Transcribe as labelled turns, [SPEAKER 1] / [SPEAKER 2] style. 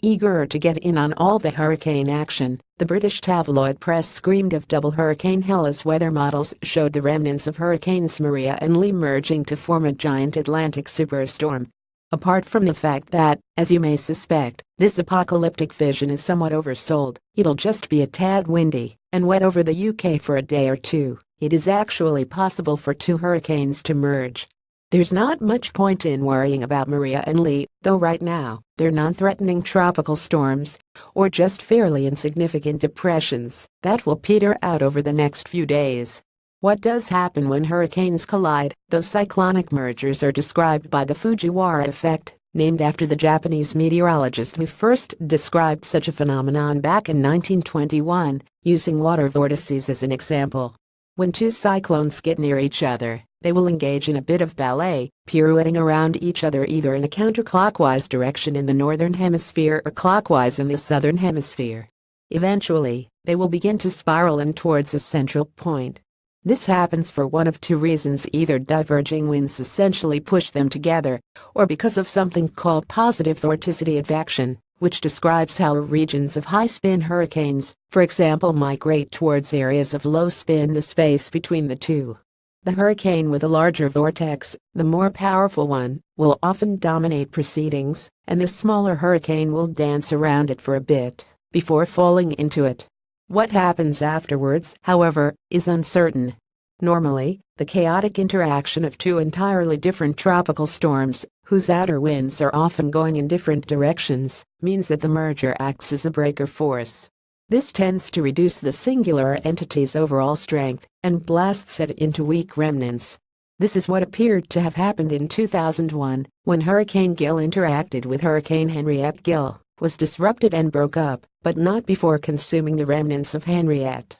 [SPEAKER 1] Eager to get in on all the hurricane action, the British tabloid press screamed of double hurricane hell as weather models showed the remnants of Hurricanes Maria and Lee merging to form a giant Atlantic superstorm. Apart from the fact that, as you may suspect, this apocalyptic vision is somewhat oversold, it'll just be a tad windy and wet over the UK for a day or two, it is actually possible for two hurricanes to merge. There's not much point in worrying about Maria and Lee, though right now, they're non-threatening tropical storms, or just fairly insignificant depressions, that will peter out over the next few days. What does happen when hurricanes collide? Those cyclonic mergers are described by the Fujiwara effect, named after the Japanese meteorologist who first described such a phenomenon back in 1921, using water vortices as an example. When two cyclones get near each other, they will engage in a bit of ballet, pirouetting around each other either in a counterclockwise direction in the northern hemisphere or clockwise in the southern hemisphere. Eventually, they will begin to spiral in towards a central point. This happens for one of two reasons: either diverging winds essentially push them together, or because of something called positive vorticity advection, which describes how regions of high-spin hurricanes, for example, migrate towards areas of low spin, the space between the two. The hurricane with a larger vortex, the more powerful one, will often dominate proceedings, and the smaller hurricane will dance around it for a bit before falling into it. What happens afterwards, however, is uncertain. Normally, the chaotic interaction of two entirely different tropical storms, whose outer winds are often going in different directions, means that the merger acts as a breaker force. This tends to reduce the singular entity's overall strength and blasts it into weak remnants. This is what appeared to have happened in 2001, when Hurricane Gil interacted with Hurricane Henriette. Gil was disrupted and broke up, but not before consuming the remnants of Henriette.